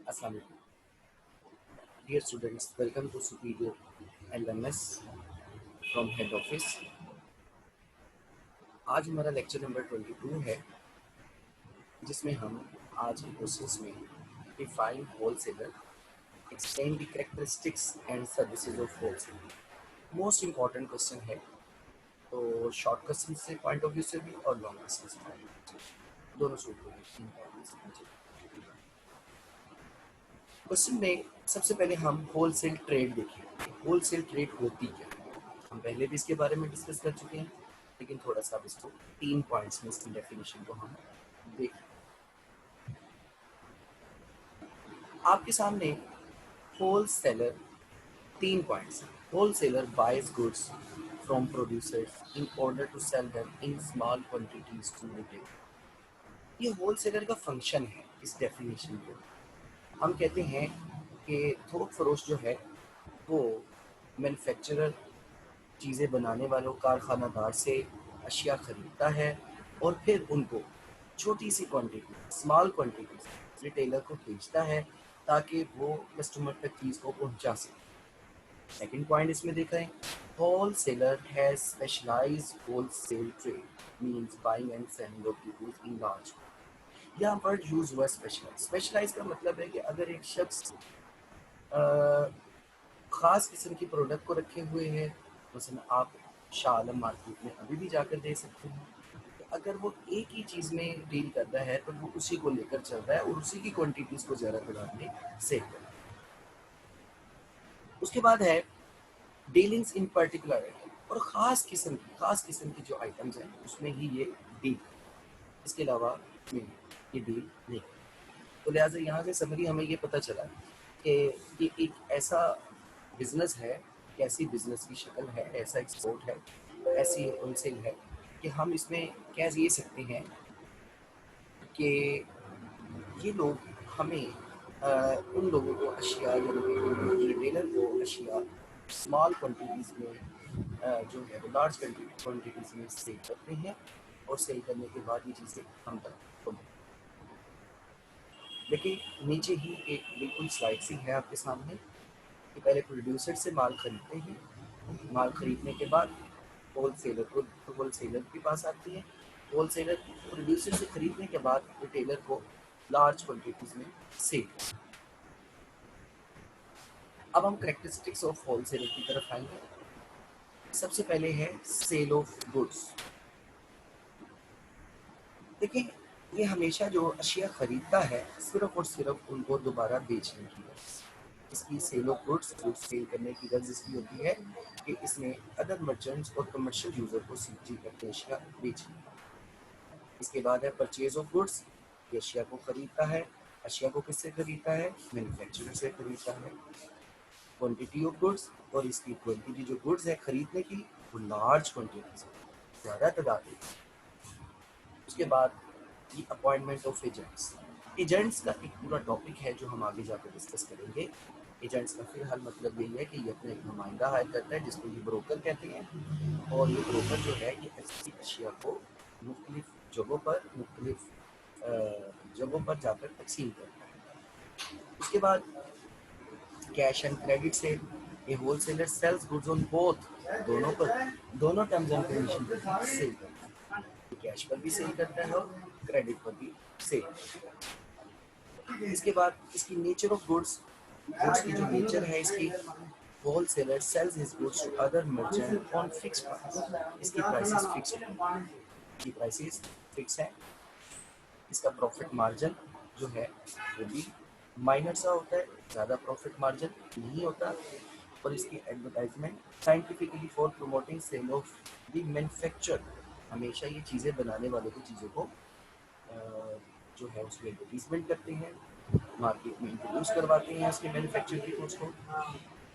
Assalamu alaikum. Dear students, welcome to Superior LMS from Head Office. आज हमारा lecture number 22 है, जिसमें हम आज के क्वेश्चंस में define wholesaler, explain the characteristics and services of wholesaler. Most important question है, तो शॉर्ट क्वेश्चन से पॉइंट ऑफ व्यू से भी और लॉन्ग क्वेश्चन से पॉइंट ऑफ व्यू से दोनों से क्वेश्चन में सबसे पहले हम होलसेल ट्रेड देखें। होलसेल ट्रेड होती क्या है? हम पहले भी इसके बारे में डिस्कस कर चुके हैं, लेकिन थोड़ा सा इसको 3 पॉइंट्स में इसकी डेफिनेशन को हम देखें। आपके सामने wholesaler 3 points. Wholesaler buys goods from producers in order to sell them in small quantities to retail. ये होलसेलर का फंक्शन है। इस डेफिनेशन को हम कहते हैं कि थोक फरोश जो है वो मैन्युफैक्चरर चीज़ें बनाने वालों कारखानादार से अशिया ख़रीदता है और फिर उनको छोटी सी क्वांटिटी, स्मॉल क्वांटिटी रिटेलर को भेजता है ताकि वो कस्टमर तक चीज़ को पहुंचा सके। सेकंड पॉइंट इसमें देखा है, wholesaler has specialised wholesale trade means buying and selling of goods in large. यहाँ वर्ड यूज हुआ स्पेशलाइज। स्पेशलाइज का मतलब है कि अगर एक शख्स ख़ास किस्म की प्रोडक्ट को रखे हुए है, मसलन आप शाह आलम मार्केट में अभी भी जाकर दे सकते हैं, तो अगर वो एक ही चीज़ में डील करता है तो वो उसी को लेकर चल रहा है और उसी की क्वांटिटीज़ को ज़्यादा बढ़ा के सेल कर रहा है। उसके बाद है डीलिंग्स इन पर्टिकुलर और ख़ास किस्म की जो आइटम्स हैं उसमें ही ये डील, इसके अलावा ये डील नहीं। तो लिहाजा यहाँ से समरी हमें ये पता चला कि ये एक ऐसा बिज़नेस है, कैसी बिज़नेस की शक्ल है, ऐसा एक्सपोर्ट है, ऐसी होलसेल है कि हम इसमें कह ये सकते हैं कि ये लोग हमें उन लोगों को अशिया यानी रिटेलर को अशिया स्मॉल क्वांटिटीज़ में जो है वो लार्ज क्वांटिटीज़ में सेल करते हैं और सेल करने के बाद ये चीज़ें हम तक। देखिए नीचे ही एक बिल्कुल स्लाइड सी है आपके सामने कि पहले प्रोड्यूसर से माल खरीदते हैं, माल खरीदने के बाद होलसेलर के पास आती है, होलसेलर प्रोड्यूसर से खरीदने के बाद रिटेलर को लार्ज क्वांटिटीज में सेल। अब हम कैरेक्टरिस्टिक्स ऑफ होलसेलर की तरफ आएंगे। सबसे पहले है सेल ऑफ गुड्स। देखिए ये हमेशा जो अशिया खरीदता है सिर्फ और सिर्फ उनको दोबारा बेचने की है। इसकी सेल ऑफ गुड्स सेल करने की गर्ज इसकी होती है कि इसने अदर मर्चेंट्स और कमर्शियल यूजर को सीजी करके अशिया बेचनी। इसके बाद है परचेज ऑफ गुड्स। ये अशिया को खरीदता है। अशिया को किससे खरीदता है? मैन्युफैक्चरर से खरीदता है। क्वांटिटी ऑफ गुड्स, और इसकी क्वांटिटी जो गुड्स है खरीदने की वो लार्ज क्वांटिटी से, ज़्यादा तादाद है। उसके बाद ये अपॉइंटमेंट ऑफ एजेंट्स। एजेंट्स का एक पूरा टॉपिक है जो हम आगे जाकर डिस्कस करेंगे। एजेंट्स का फिलहाल मतलब यही है कि ये अपना एक नुमाइंदा हायर करता है जिसको ये ब्रोकर कहते हैं, और ये ब्रोकर जो है ये ऐसी अशिया को मुख्तलिफ जगहों पर जाकर तकसीम करता है। उसके बाद कैश एंड क्रेडिट सेल। ये wholesaler sells goods on both, दोनों टर्म्स एंड कंडीशन पर सेल करता है। कैश पर भी सेल करता है और क्रेडिट पर भी सेल। इसके बाद इसकी नेचर ऑफ गुड्स की जो नेचर है इसकी, wholesaler sells his goods to other merchant on fix price. इसकी प्राइसेस फिक्स है। इसका प्रॉफिट मार्जिन जो है वो भी माइनर सा होता है, ज़्यादा प्रॉफिट मार्जिन नहीं होता। और इसकी advertisement scientifically for promoting sale of the manufacture. हमेशा ये चीज़ें बनाने वालों की चीज़ों को जो है उसकी एडवर्टीजमेंट करते हैं, मार्केट में इंट्रोड्यूस करवाते हैं उसके मैन्युफैक्चर की गुड्स को।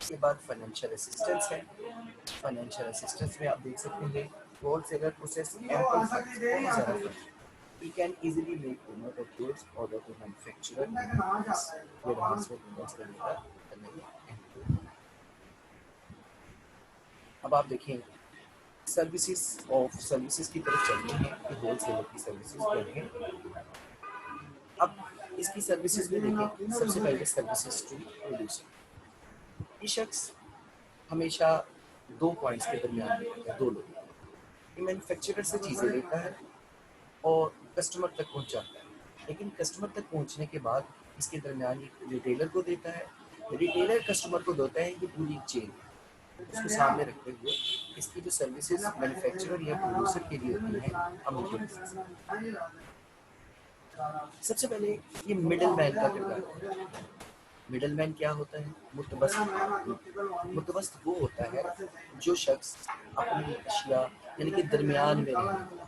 इसके बाद फाइनेंशियल असिस्टेंस है। फाइनेंशियल असिस्टेंस में आप देख सकते हैं wholesaler process ample funds. He can easily make payment of goods order to manufacturer warehouse में payments करने में। अब आप देखें सर्विसेज की तरफ चलते हैं कि होलसेलर की सर्विसेज क्या हैं। अब इसकी सर्विसेज में देखें, सबसे पहले सर्विसेज टू प्रोड्यूसर। ये शख्स हमेशा 2 पॉइंट्स के दरमियान रहता है, 2 लोग। ये मैन्युफैक्चरर से चीज़ें लेता है और कस्टमर तक पहुंचाता है, लेकिन कस्टमर तक पहुंचने के बाद इसके दरमियान एक रिटेलर को देता है, रिटेलर कस्टमर को देता है। ये पूरी चेन उसको सामने रखते हुए इसकी जो सर्विसेज मैन्युफैक्चरर या प्रोड्यूसर के लिए होती हैं, हम उनको सबसे पहले ये मिडल मैन का किरदार। मिडल मैन क्या होता है? मुतवस्त वो होता है जो शख्स अपनी अशिया यानी कि दरमियान में रहने वाला।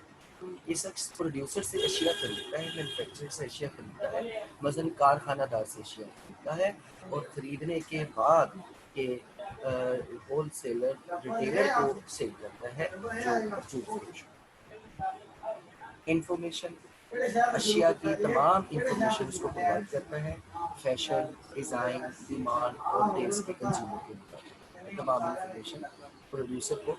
ये शख्स प्रोड्यूसर से अशिया खरीदता है, मैन्युफैक्चरर से अशिया खरीदता है, मसलन कारखानादार से अशिया खरीदता है, और खरीदने के बाद के होल सेलर रिटेलर को सेल करता है जो इंफॉर्मेशन, अशिया की तमाम इंफॉर्मेशन उसको प्रोवाइड करता है, फैशन, डिज़ाइन, डिमांड और टेस्ट के कंज्यूमर के मुताबिक तमाम इंफॉर्मेशन प्रोड्यूसर को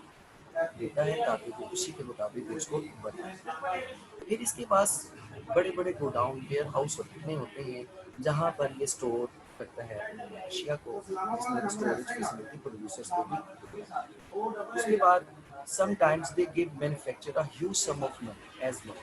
देता है ताकि वो उसी के मुताबिक उसको बनाए। फिर इसके पास बड़े बड़े गोडाउन, वेयर हाउस होते हैं जहाँ पर ये स्टोर करता है अशिया को, जिसमें स्टोरेज फैसिलिटी प्रोड्यूसर्स को भी। उसके बाद sometimes they give manufacturer a huge sum of money as loan.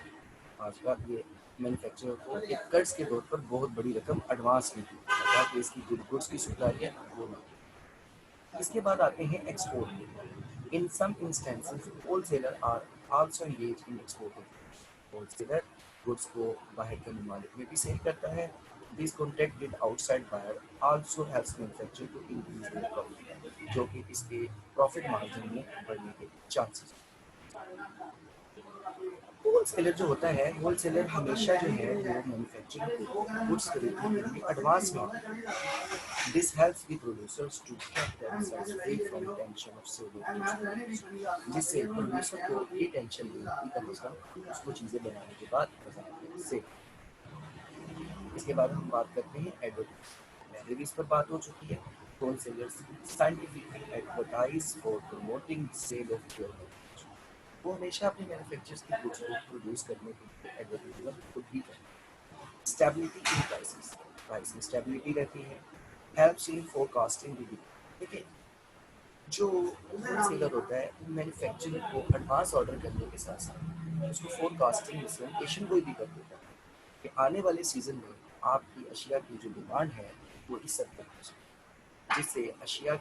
आजकल ये मैन्युफैक्चरर को एक कर्ज के तौर पर बहुत बड़ी रकम एडवांस में दी ताकि इसकी गुड्स की सप्लाई है वो ना। इसके बाद आते हैं export. In some instances wholesaler are also engage in exporting. Wholesaler goods को बाहर के ममालिक में भी सेल करता है। This contact with outside buyer also helps manufacturer to increase their profit, जो कि इसके प्रॉफिट मार्जिन में बढ़ने के चांसेस। होलसेलर जो होता है, होलसेलर हमेशा जो है वो मैन्युफैक्चरिंग को गुड्स खरीदने के लिए एडवांस में होता है। This helps the producers to get themselves free from tension of selling, जिससे प्रोड्यूसर को ये टेंशन नहीं होती कम से कम उसको चीज़ें बनाने के बाद बाजार में सेल। इसके बाद हम बात करते हैं एडवर्टाइज। पहले भी इस पर बात हो चुकी है। Wholesalers scientifically advertise for promoting sale of their, वो हमेशा अपने मैन्युफैक्चरर्स की गुड्स को प्रोड्यूस करने के लिए एडवर्टाइजमेंट खुद भी करते हैं। स्टेबिलिटी इन प्राइसेस, प्राइस में स्टेबिलिटी रहती है। Helps in forecasting the demand. देखिए, जो होलसेलर होता है मैन्युफैक्चरर को एडवांस ऑर्डर करने के साथ साथ उसको फोरकास्टिंग रिप्रेजेंटेशन कोई भी कर देता है कि आने वाले सीजन में आपकी अशिया की जो डिमांड है वो इस हद तक हो सकती है, जिससे अशिया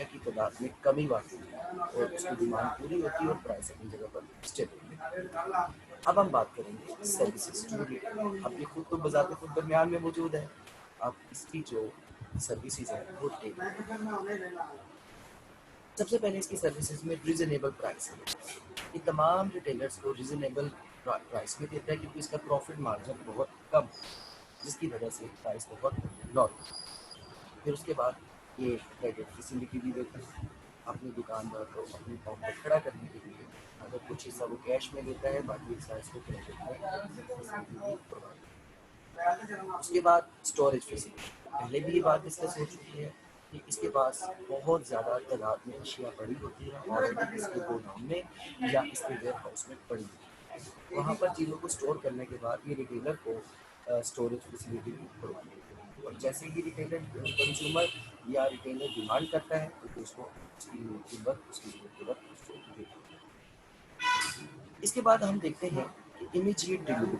की तादाद में कमी वाक़ई है और उसकी डिमांड पूरी होती है और प्राइस अपनी जगह पर स्टेबल है। अब हम बात करेंगे सर्विसेज टू रिटेल। अब ये खुद तो बाजार खुद दरमियान में मौजूद है। अब इसकी जो सर्विसेज है वो सबसे पहले इसकी सर्विसेज में रिजनेबल प्राइस है। ये तमाम रिटेलर्स को रिजनेबल प्राइस में देता है क्योंकि इसका प्रॉफिट मार्जिन बहुत कम है, जिसकी वजह से प्राइस बहुत लॉ। फिर उसके बाद ये क्रेडिट फैसिलिटी भी देता है अपनी दुकानदार को अपने अकाउंट पर खड़ा करने के लिए। अगर कुछ हिस्सा वो कैश में देता है, बाकी हिस्सा इसको क्रेडिट में फैसिलिटी भी प्रोवाइड। उसके बाद स्टोरेज फैसिलिटी, पहले भी ये बात डिस्कस हो चुकी है कि इसके पास बहुत ज़्यादा तादाद में अशिया पड़ी होती है ऑलरेडी इसके गोडाउन में या इसके वेयर हाउस में पड़ी होती है। वहाँ पर चीज़ों को स्टोर करने के बाद ये रिटेलर को स्टोरेज फैसिलिटी भी प्रोवाइड करती है, और जैसे ही रिटेलर कंज्यूमर या रिटेलर डिमांड करता है तो उसको उसकी ज़रूरत के वक्त उसको देती है। इसके बाद हम देखते हैं कि इमीडिएट डिलीवरी।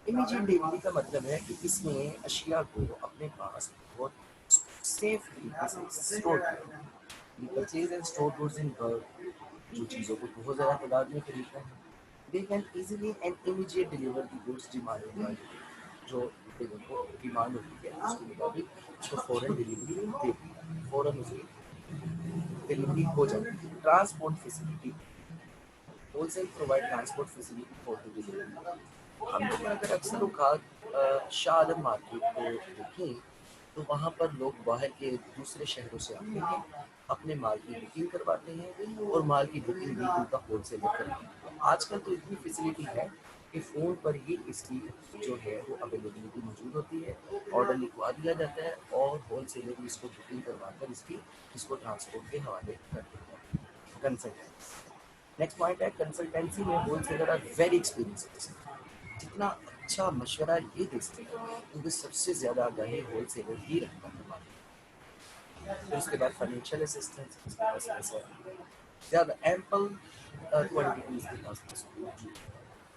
इमीडिएट डिलीवरी का मतलब है कि इसने अशिया को अपने पास बहुत सेफ तरीके से स्टोर किया। Purchase and store goods in bulk, जो चीज़ों को बहुत ज़्यादा तादाद में खरीदना है, they can easily and immediate deliver the goods demanded by जो रिटेलर को डिमांड होती है उसके मुताबिक उसको फ़ौरन डिलीवरी दे दी, फ़ौरन उसकी डिलीवरी हो जाती है। Transport facility, wholesale provide transport facility for the delivery. हम लोग अगर अक्सर शाह आलम मार्केट को देखें तो वहाँ पर लोग बाहर के दूसरे शहरों से आते हैं, अपने माल की बुकिंग करवाते हैं और माल की बुकिंग भी उनका होलसेलर करते हैं। आजकल तो इतनी फैसिलिटी है कि फ़ोन पर ही इसकी जो है वो अवेलेबिलिटी मौजूद होती है, ऑर्डर लिखवा दिया जाता है और होलसेलर इसको बुकिंग करवाकर इसको ट्रांसपोर्ट के हवाले कर देता है। कंसल्टेंसी, नेक्स्ट पॉइंट है कंसल्टेंसी में होलसेलर आर वेरी एक्सपीरियंस्ड। जितना अच्छा मशवरा ये दे सकते हैं क्योंकि सबसे ज़्यादा आगाही होल सेलर ही रखता है मार्केट। फिर उसके बाद फाइनेंशियल असिस्टेंस, उसके पास पैसा ज़्यादा एम्पल क्वान्टिटीज़ के पास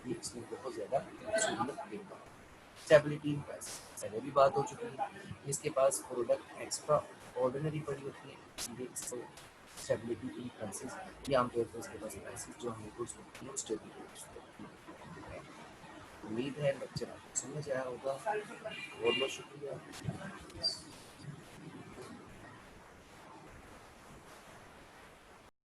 ये इसमें बहुत ज़्यादा सहूलियत देता है। स्टेबिलिटी इन प्राइस पहले भी बात हो चुकी है, इसके पास प्रोडक्ट एक्स्ट्रा ऑर्डिनरी पड़ी होती है, इसलिए इसको स्टेबिलिटी इन प्राइसेस ये आमतौर पर इसके पास प्राइसेस जो हमें गुड्स होती है स्टेबिलिटी। उम्मीद है लेक्चर आपको समझ आया होगा। बहुत बहुत शुक्रिया।